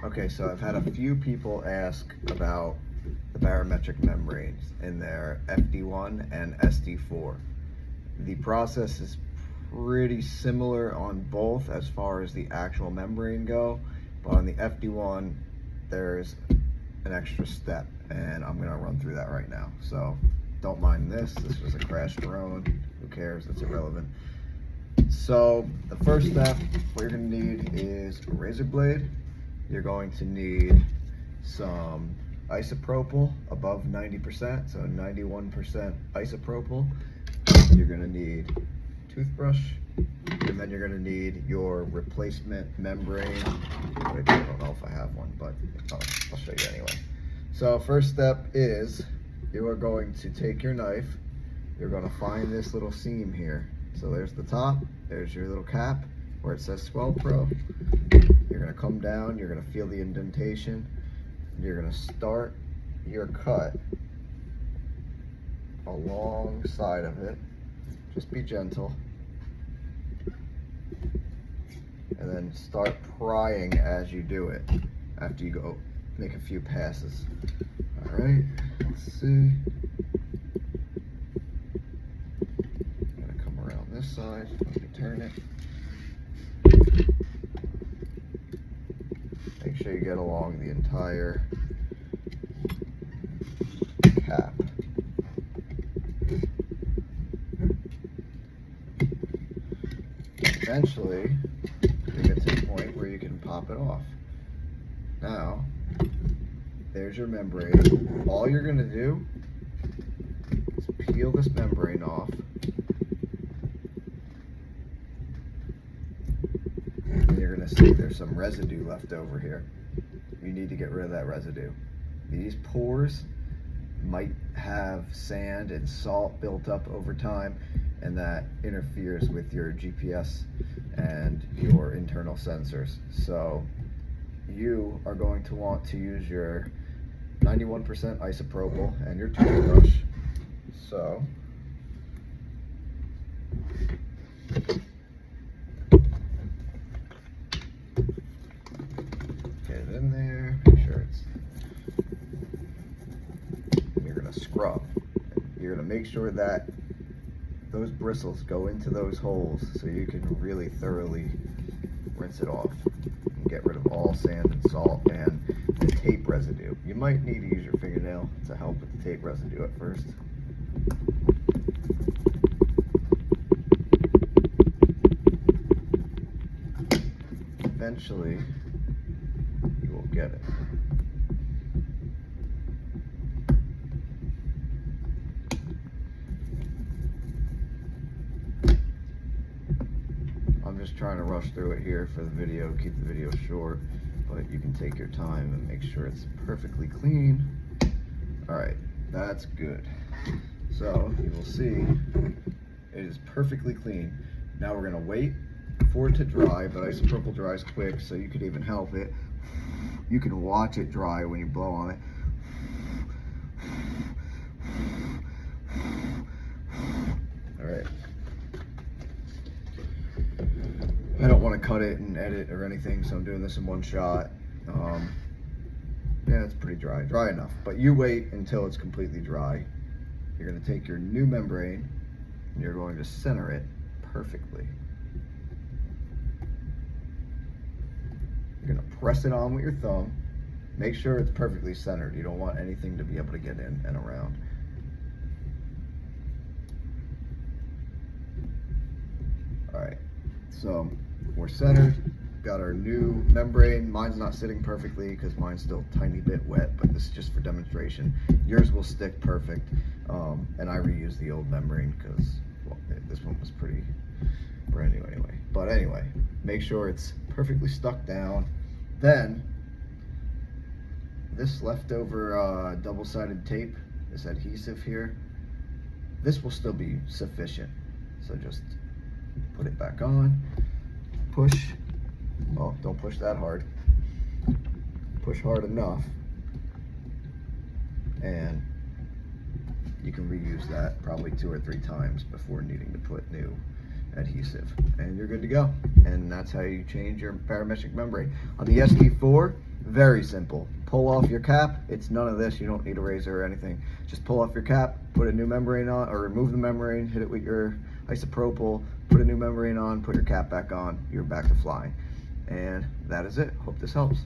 Okay, so I've had a few people ask about the barometric membranes in their FD1 and SD4. The process is pretty similar on both as far as the actual membrane go, but on the FD1 there's an extra step, and I'm gonna run through that right now. So don't mind this was a crash drone, who cares, it's irrelevant. So the first step, what you're gonna need is a razor blade. You're going to need some isopropyl above 90%, so 91% isopropyl. You're gonna need toothbrush, and then you're gonna need your replacement membrane. Which I don't know if I have one, but I'll show you anyway. So first step is you are going to take your knife. You're gonna find this little seam here. So there's the top, there's your little cap where it says SwellPro. You're gonna come down, you're gonna feel the indentation. You're gonna start your cut alongside of it. Just be gentle. And then start prying as you do it, after you go make a few passes. All right, let's see. I'm gonna come around this side, let me turn it. Make sure you get along the entire cap. Eventually, you get to the point where you can pop it off. Now, there's your membrane. All you're gonna do is peel this membrane off. And you're gonna see there's some residue left over here. You need to get rid of that residue. These pores might have sand and salt built up over time, and that interferes with your GPS and your internal sensors. So you are going to want to use your 91% isopropyl and your toothbrush. So get it in there, make sure it's, and you're gonna scrub. You're gonna make sure that those bristles go into those holes so you can really thoroughly rinse it off and get rid of all sand and salt and the tape residue. You might need to use your fingernail to help with the tape residue at first. Eventually, you will get it. I'm just trying to rush through it here for the video, keep the video short, but you can take your time and make sure it's perfectly clean. All right, that's good. So you will see it is perfectly clean. Now we're gonna wait for it to dry, but isopropyl dries quick, so you could even help it. You can watch it dry when you blow on it. All right. I don't want to cut it and edit or anything, so I'm doing this in one shot. Yeah, it's pretty dry enough, but you wait until it's completely dry. You're going to take your new membrane and you're going to center it perfectly. You're going to press it on with your thumb. Make sure it's perfectly centered. You don't want anything to be able to get in and around. All right, so we're centered, got our new membrane. Mine's not sitting perfectly because mine's still a tiny bit wet, but this is just for demonstration. Yours will stick perfect, and I reused the old membrane because, well, this one was pretty brand new anyway. But anyway, make sure it's perfectly stuck down. Then, this leftover double-sided tape, this adhesive here, this will still be sufficient. So just put it back on, push. Oh, don't push that hard. Push hard enough, and you can reuse that probably 2 or 3 times before needing to put new adhesive, and you're good to go. And that's how you change your barometric membrane. On the SD4, Very simple. Pull off your cap. It's none of this. You don't need a razor or anything. Just pull off your cap, put a new membrane on, or remove the membrane, hit it with your isopropyl, put a new membrane on, put your cap back on, you're back to flying. And that is it. Hope this helps.